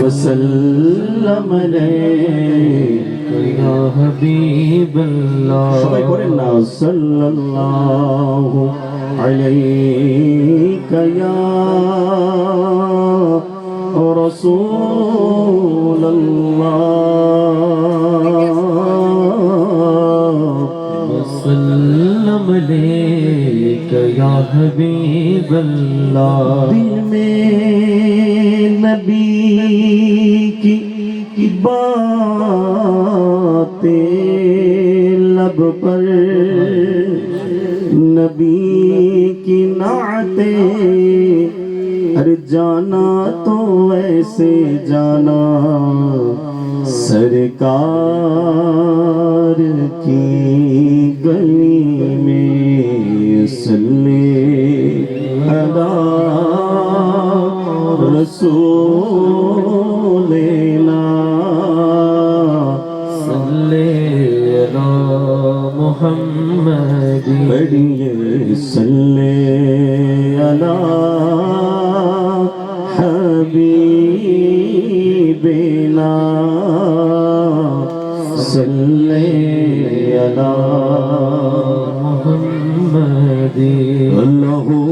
وسلم عليك يا حبيب الله صلى الله عليك يا رسول الله وسلم عليك يا حبيب الله दिल में नबी की बातें लब पर नबी की नातें अरे जाना तो ऐसे जाना सरकार की गली में सल्ले अदा रसूलेना सल्ले अला मुहम्मद बढ़िए सल्ले अला हबीबना सल्ले अला मुहम्मद अल्लाहु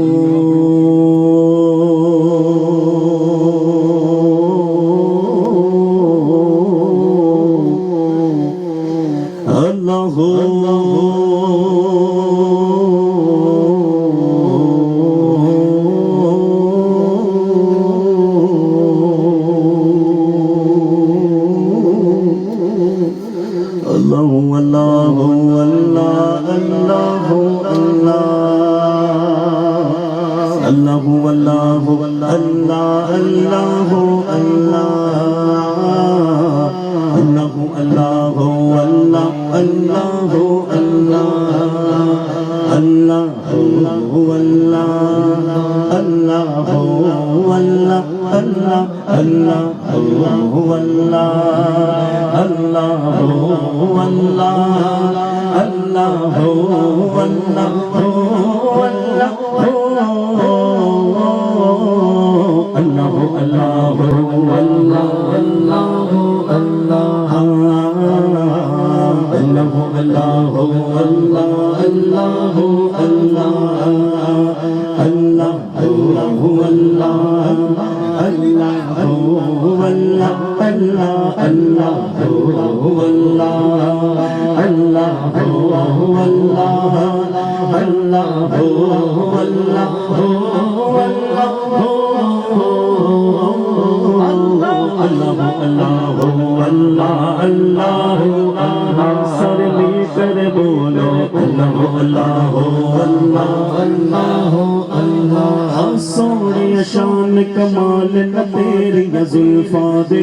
शान कमाल न तेरी जुल्फा दे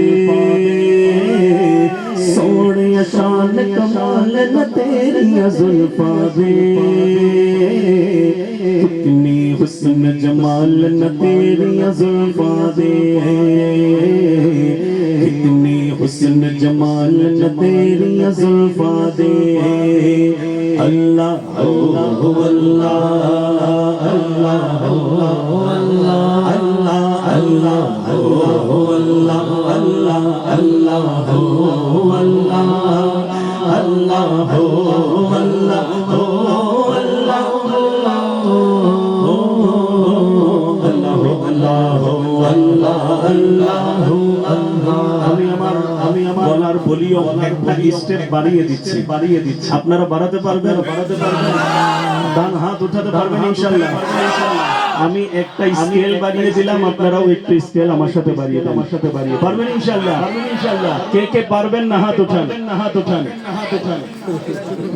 सोने शान कमाल न तेरी जुल्फा दे कितनी हुस्न जमाल न तेरी जुल्फा दे कितनी हुस्न जमाल न तेरी जुल्फा दे अल्लाह अल्लाह अल्लाह বলার ভলিউম একটা স্টেপ বাড়িয়ে দিচ্ছি আপনারা বাড়াতে পারবেন ডান হাত উঠাতে পারবেন ইনশাআল্লাহ আমি একটা স্কেল বাড়িয়ে দিলাম আপনারাও একটু স্কেল আমার সাথে বাড়িয়ে পারবেন ইনশাআল্লাহ কে কে পারবেন না হাত উঠান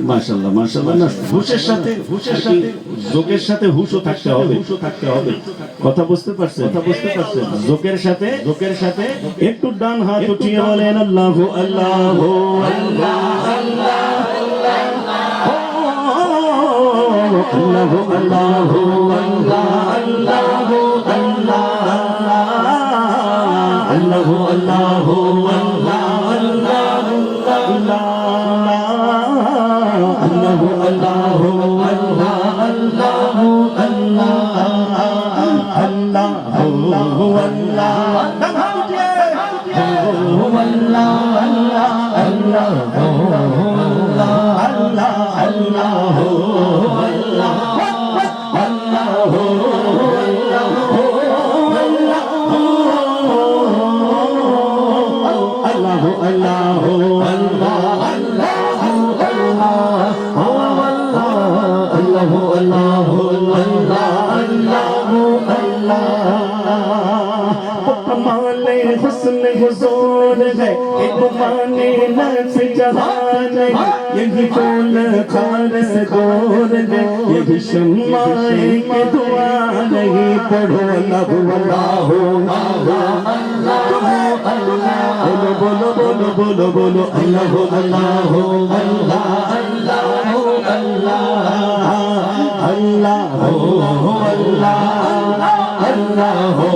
মাশাআল্লাহ মাশাআল্লাহ না হুশের সাথে যোগের সাথে হুশও থাকতে হবে কথা বুঝতে পারছেন যোগের সাথে একটু ডান হাত উঠিয়ে বলেন আল্লাহু আল্লাহু আল্লাহ আল্লাহু আল্লাহু আল্লাহ আল্লাহু আল্লাহ আল্লাহু আল্লাহু আল্লাহ আল্লাহু আল্লাহু আল্লাহ আল্লাহু আল্লাহ আল্লাহু আল্লাহ कमाले हुस्न हुजूर है एक माने नफ्स जहान है यही फूल खारस दूर है यही शम्माए के दुआ नहीं पढ़ो अल्लाहु अल्लाहु बोलो बोलो बोलो बोलो अल्लाहु अल्लाहु अल्लाह अल्लाहु अल्लाह अल्लाहु अल्लाह अल्लाहु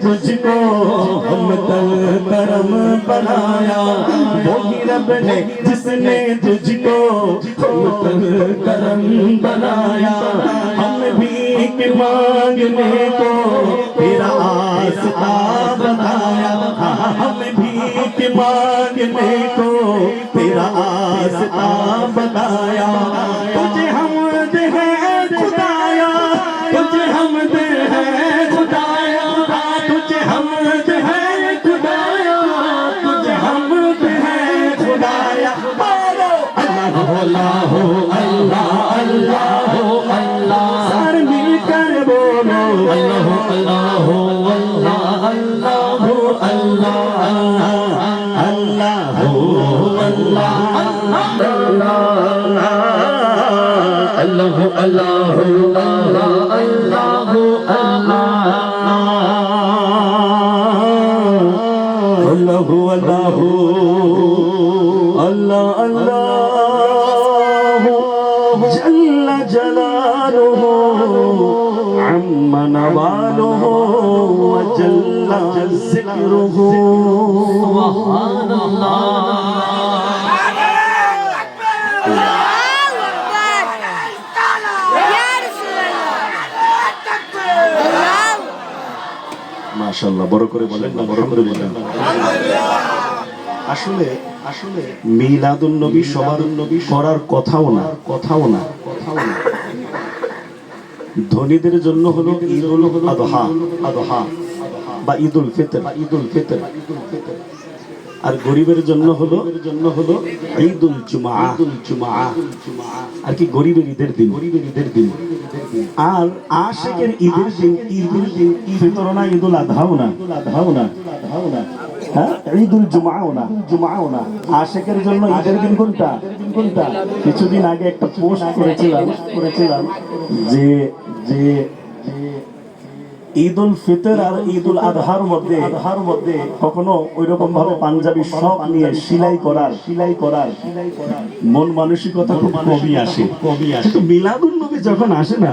तुझको हम करम बनाया वो रब है जिसने तुझको हम करम बनाया हम भी मांगने को तेरा आस्था बताया हम भी मांगने को तेरा आस्था बताया तुझे हम दे है खुदाया तुझे हम दे है खुदाया तुझे हम दे है खुदाया तुझे हम दे है खुदाया बोलो अल्लाह अल्लाह अल्लाह अल्लाह सर मिलकर बोलो अल्लाह अल्लाह अल्लाह अल्लाह अल्लाह अल्लाह अल्लाह अल्लाह अल्लाह जल्ल जलालुहु अम्मा नवालुहु व जल्ल ज़िक्रुहु মাশাআল্লাহ বড় করে বলেন না বড় করে বলেন আসলে আসলে মিলাদুন নবী সবার নবী করার কথাও না ধনীদের জন্য হলো ঈদুল আযহা বা ঈদুল ফিতর আর গরিবের জন্য হলো ঈদুল জুমআ আর কি গরিবের ঈদের দিন আর আশিকের ঈদের দিন ফিতর না ঈদুল আযহাও না হ্যাঁ ঈদুল জুমআও না আশিকের জন্য ঈদের দিন কোনটা কিছুদিন আগে একটা পোস্ট করেছিলাম যে ঈদুল ফিতর আর ঈদুল আযহার মধ্যে কখনো ওইরকম ভাবে পাঞ্জাবি সব নিয়ে সিলাই করার মন মানসিকতা খুব কমই আসে। মিলাদুন নবী যখন আসে না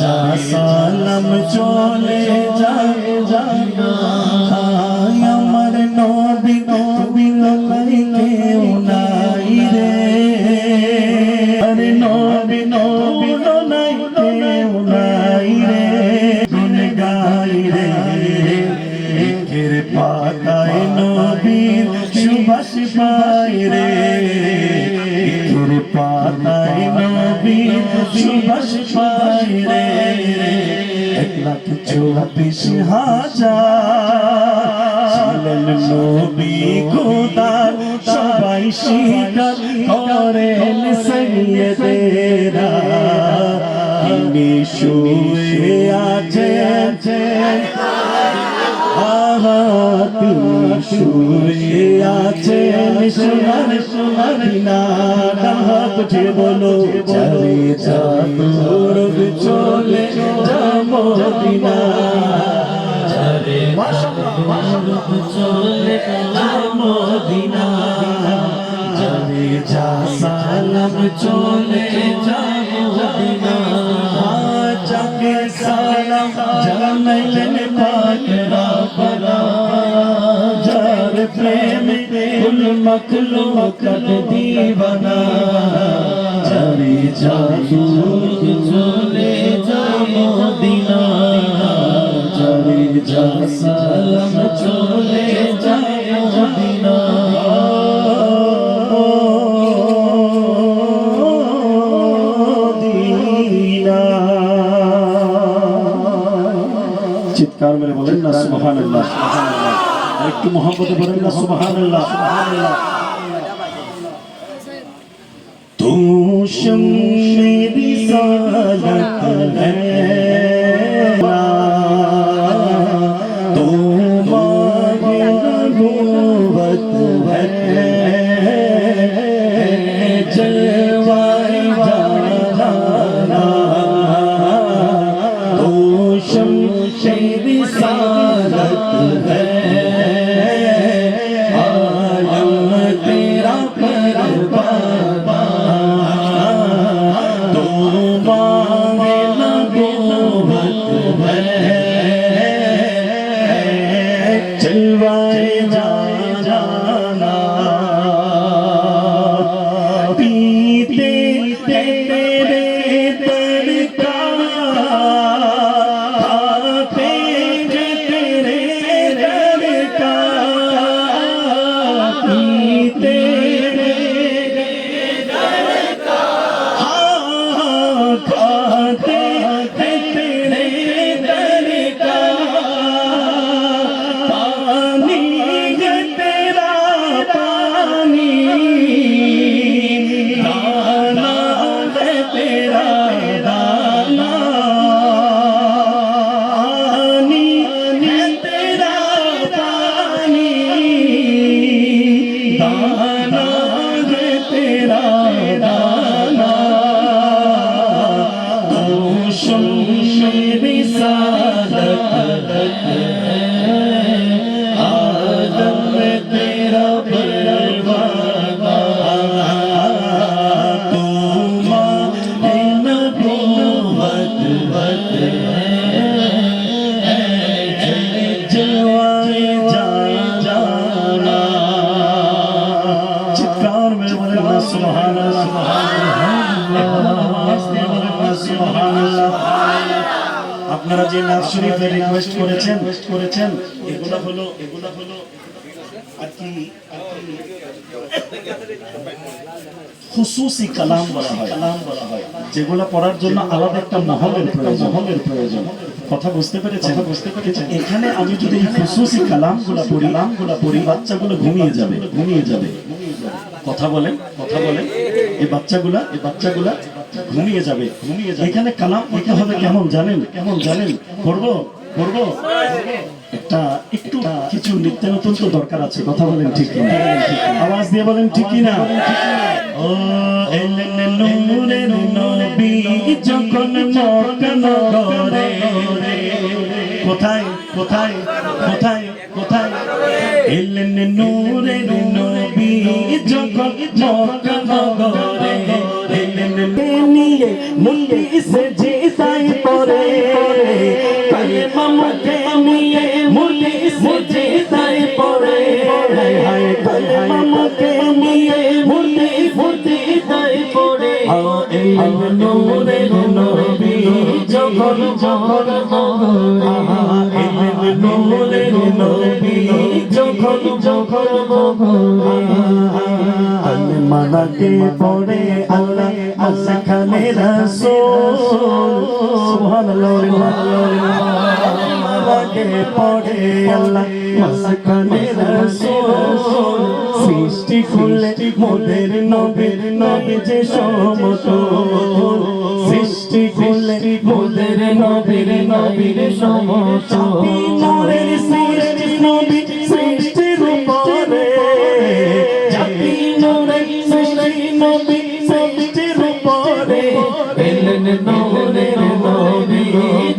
যা সালাম চলে যায় আমার নবী লাই কেউ নাই রে আরে নবী লাই কেউ নাই রে গুণ গাই রে একের পাতায় নবীর সুবাস পাই রে একের পাতায় নবীর সুবাস পাই রে 1,24,000 ছিলেন নবী খোদার সবাই স্বীকার করেন সাইয়েদেরা তিনি শুয়ে আছেন তিনি শুয়ে আছেন সোনার মিনার হাত উঠে বলো চারে চাঁদ চলে যাব মদিনা চারে চাঁদ চলে যাব মদিনা চারে যা সালাম চলে যাব মদিনা যাকে সালাম জানাইলেন পাক রব্বানা যার প্রেমে কুল মখলুক দিওয়ানা যারে জাদু চলে যাব মদিনা যারে যা সালাম চলে যাব মদিনা চিৎকার মেরে বলেন না সুবহানাল্লাহ একটু মোহাম্মতে বলেন না সুবহানাল্লাহ তু মেরি সালাত है तू मांगे नबूवत है जलवाए जाना तू शमशेरी सालत है आलम तेरा परवाना तू मांगे नबूवत है जलवाए जाना पीते तेरे दर का আপনারা যে নাজ শরীফে রিকোয়েস্ট করেছেন এগুলা হলো আর কি খুসুসি কালাম বলা হয় যেগুলো পড়ার জন্য আলাদা একটা মহলের প্রয়োজন কথা বুঝতে পেরেছেন এখানে আমি যদি এই খুসুসি কালামগুলো পড়ি বাচ্চাগুলো ঘুমিয়ে যাবে কথা বলেন এই বাচ্চাগুলা ঘুমিয়ে যাবে এখানে কালাম পড়তে হবে কেমন জানেন করবো একটা একটু কিছু নিত্য নতুন তো দরকার আছে কথা বলেন ঠিক কিনা আওয়াজ দিয়ে বলেন ঠিক কিনা ও এলেন নূরের নবী যখন মক্কা নগরে কোথায় এলেন নূরের নবী যখন মক্কা নগরে এলেন নিয়ে মুন্ডি সে তাই পড়ে কালেমা মুখে নিয়ে মুলি সেজে তাই পড়ে কালেমা মুখে নিয়ে মুলি ফুটি তাই পড়ে নূরে নবী যখন যখন নূরে নবী যখন যখন মানাকে পড়ে আল্লাহ আসখানে রাসূল সুবহানাল্লাহ মানাকে পড়ে আল্লাহ আসখানে রাসূল সৃষ্টি করলে মোদের নবীর নবী যে সমতল সৃষ্টি করলে মোদের নবীর সমতল নূরের সৃষ্টি নবী সৃষ্টির উপরে জাতি নূরের সৃষ্টি নবী সৃষ্টির উপরে এলেন নূরের নবী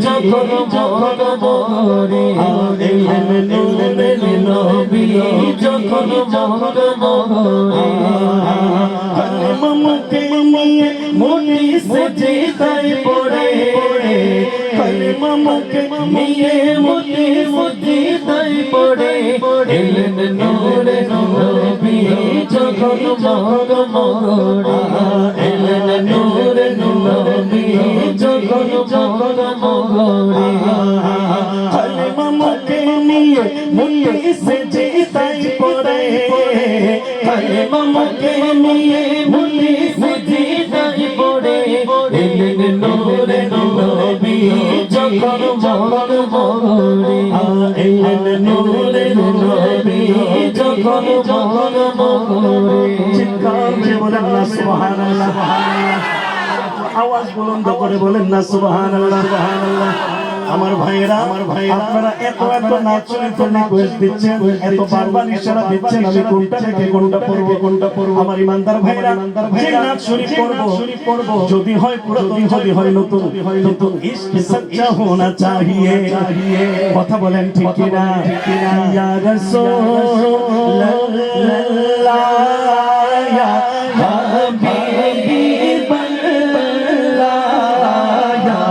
যখন যখন বলে এলেন নূরের নবী যখন যখন বলে কালেমা মুখে নিয়ে মুলি সেজে তাই পড়ে কালেমা মুখে নিয়ে মুলি সেজে তাই পড়ে এলেন নূরের নবী যখন যখন বলে এলেন নূরের নবী যখন যখন বলে কালেমা মুখে নিয়ে মুলি সেজে তাই পড়ে কালেমা মুখে নিয়ে মুলি সেজে তাই পড়ে এলেন নূরের নবী যখন যখন বলে এলেন নূরের নবী যখন যখন বলে চিৎকার দিয়ে বলেন না সুবহানাল্লাহ আওয়াজ বুলন্দ করে বলেন না সুবহানাল্লাহ সুবহানাল্লাহ আমার ভাইরা আপনারা এত নাচুরি রিকোয়েস্ট দিচ্ছেন এত বারবার ইশারা দিচ্ছেন আমি কোনটা থেকে কোনটা পড়ব আমার ইমানদার ভাইরা যে নাচ পড়ব যদি হয় পুরাতন যদি হয় নতুন ইশক সচ্চা হোনা চাহিয়ে কথা বলেন ঠিক কি না ইয়া রাসূলুল্লাহ ইয়া হাবিবাল্লাহ ইয়া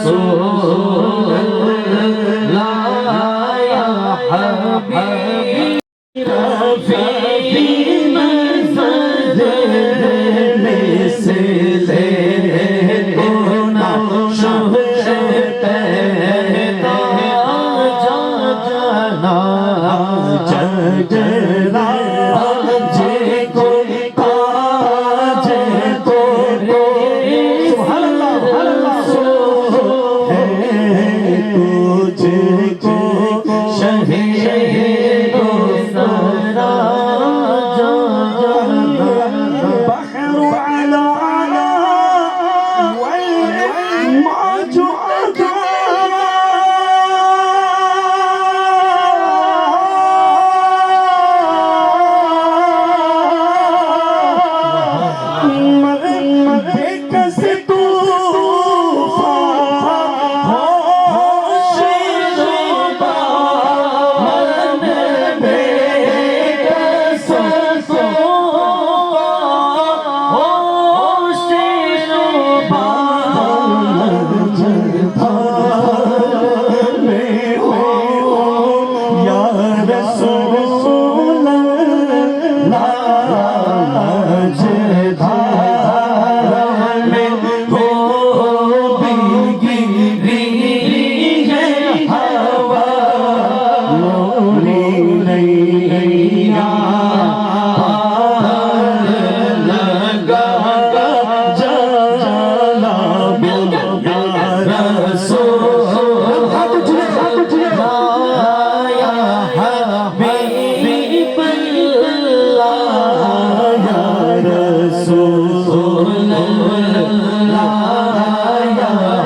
Rasulullah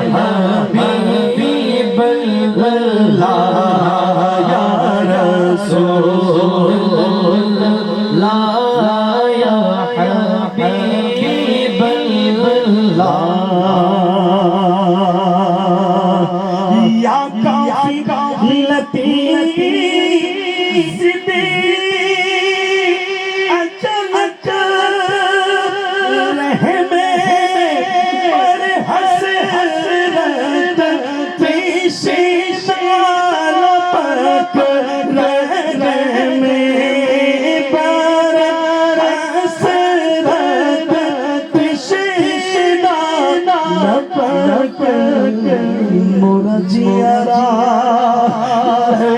ya काफी लतीफ दे अचानक रहमे पर हसरत पेशे शाल पक रहमे पर हसरत पेशे शाल पक मोरा जियारा है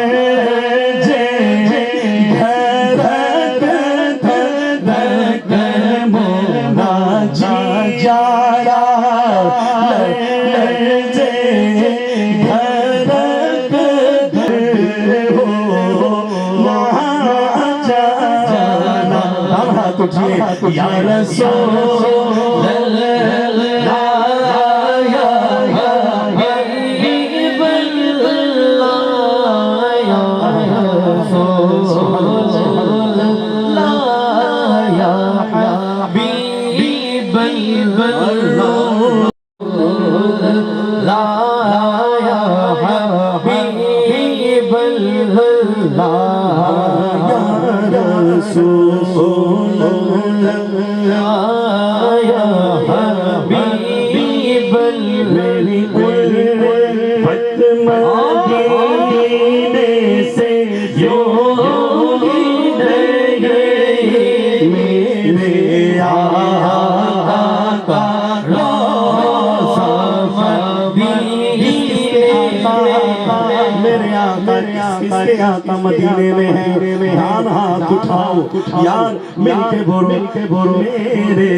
जे धड़क धड़क मोरा जियारा है जे धड़क धड़क ना जाना हाथ उठिए या रसूल अल्लाह मदीने में है दान हाथ उठाओ यार मिलके बोलो मेरे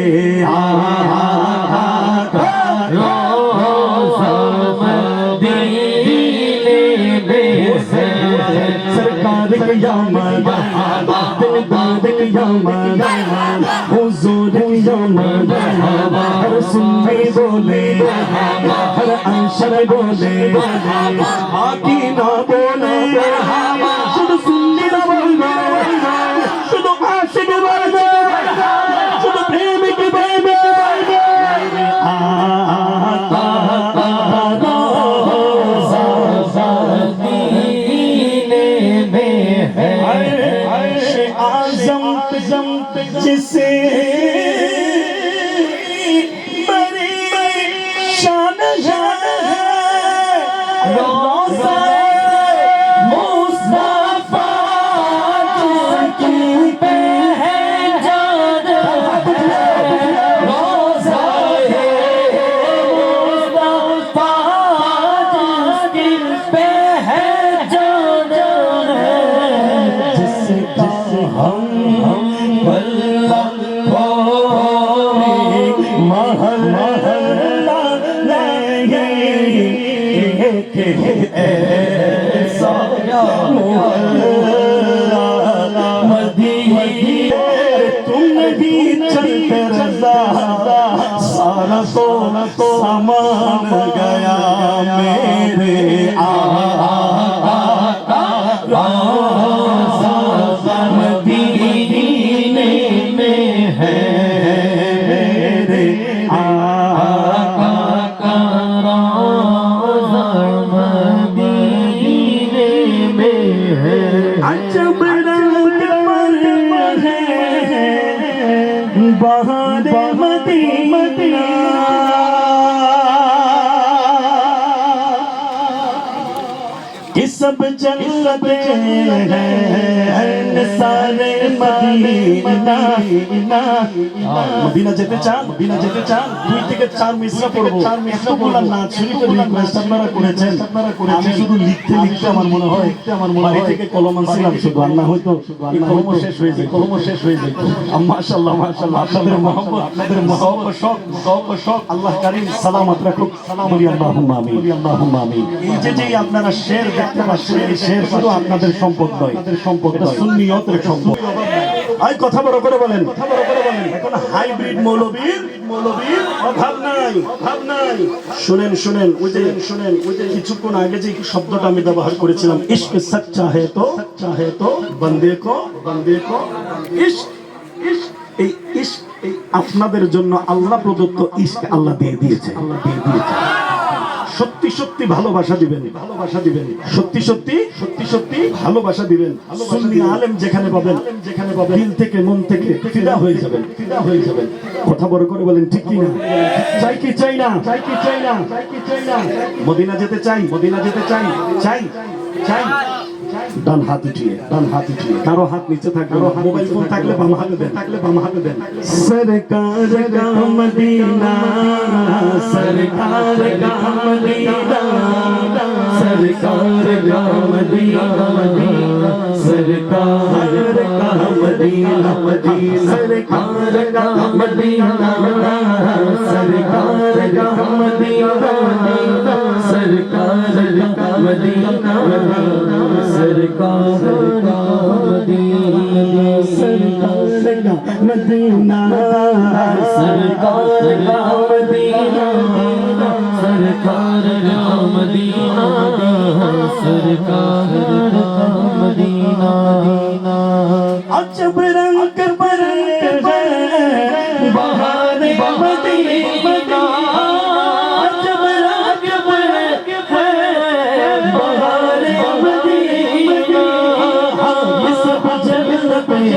सरकार के यामन दिलदार के यामन हुजूर के यामन हर सुन्नी बोले हर अंशर बोले बाकी ना बोले शुद्ध सुन्नी ना बोले शुद्ध आशिक बोले शुद्ध प्रेमिक बोले जिसे बड़ी शान है रोज़ा मुस्तफा जिसकी पहचान रोज़ा मुस्तफा जिसकी पहचान जिसका हम तुमने भी चलते रजा सारा तो सामान गया मेरे मदीने में है मेरे मदीना कि सब जन्नते हैं सारे मदीना मदीना যেতে চান দুই থেকে চার মিসরা পড়বো এতগুলা নাচ শরীফের রিকোয়েস্ট আপনারা করেছেন আমি শুধু লিখতে আমার মনে হয় বাড়ি থেকে কলম আনছিলাম শুধু আল্লাহ হয়তো কলম শেষ হয়ে যায় মাশাআল্লাহ আপনাদের মহব্বত শখ আল্লাহ কারীম সালামত রাখুক বলি আল্লাহুম্মা আমিন এই যে আপনারা শের দেখতে পাচ্ছেন এই শের শুধু আপনাদের সম্পদ নয় এটা সুন্নিয়তের সম্পদ আই কথা বড় করে বলেন এখন হাইব্রিড মৌলবীর অভাব নাই শুনেন ওই যে কিছুক্ষণ আগে যে শব্দটা আমি ব্যবহার করেছিলাম ইশক সচ্চা হে তো বন্দে কো ইশক এই ইশক আপনাদের জন্য আল্লাহ প্রদত্ত ইশক আল্লাহ দিয়ে দিয়েছে সত্যি সত্যি ভালোবাসা দিবেন, ভালোবাসা দিবেন, সত্যি সত্যি সত্যি সত্যি ভালোবাসা দিবেন। সুন্নি আলেম যেখানে পাবেন, যেখানে পাবেন দিল থেকে মন থেকে ফিদা হয়ে যাবেন, ফিদা হয়ে যাবেন। কথা বড় করে বলেন ঠিক কি না? চাই কি চাই না? চাই কি চাই না? চাই কি চাই না? মদিনা যেতে চাই, মদিনা যেতে চাই, চাই চাই। ডান হাত উঠিয়ে, ডান হাত উঠিয়ে, কারো হাত নিচে থাকবে, মোবাইল ফোন থাকলে বাম হাতে দেন, থাকলে বাম হাতে দেন। সরকার का मदीना, सरकार का मदीना, सरकार का मदीना, सरकार का मदीना, सरकार का मदीना, सरकार का मदीना, सरकार का मदीना, सरकार का मदीना, सरकार का मदीना, सरकार का मदीना, सरकार का मदीना, सरकार का मदीना। अजब रंग पर बहार मदीना, अजब रंग पर बहार मदीना, इस जन्नत में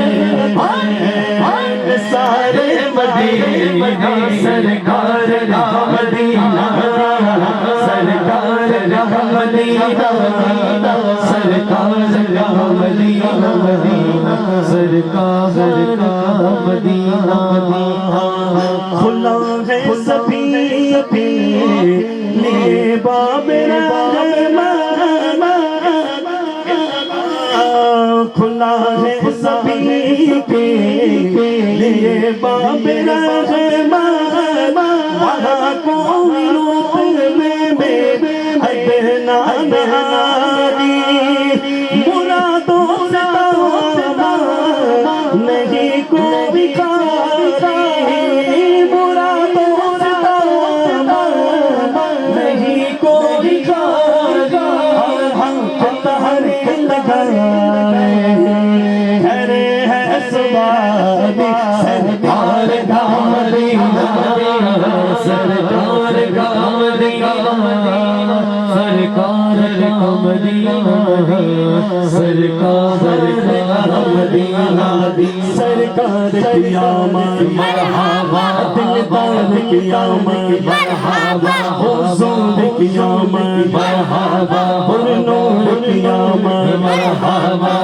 सारे मदीना, सरकार का मदीना, सरकार का मदीना, सरकार का मदीना, सरकार का मदीना। खुला है सभी अपने बाबे खुला है सभी के लिए बाबे वहाँ कोई रोकने में अदना नारी मुरादों से नहीं कोई खारी, मुरादों से नहीं कोई खारी। हम तहरे लगाए हरे है सुबानी, सरकार का मदीना, सरकार का मदीना, सरकार का मदीना, सरकार का मदीना, सरकार की आमद मरहबा, दिलदार की आमद मरहबा, हुजूर की आमद मरहबा, नूर की आमद मरहबा,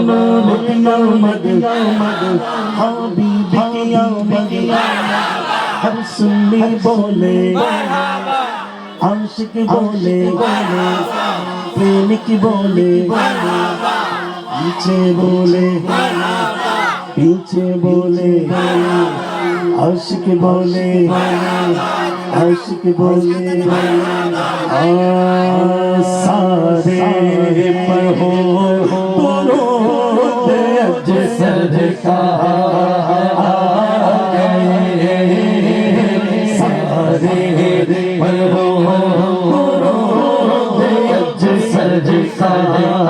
नूर की आमद, हबीब की आमद। हर सुन्नी बोले आशिक बोले, प्रेमिक बोले, पीछे बोले, पीछे बोले, आशिक बोले, आशिक बोले, सारे पर हो दुरूद अज सरकार, सारे पर हो दुरूद अज सरकार।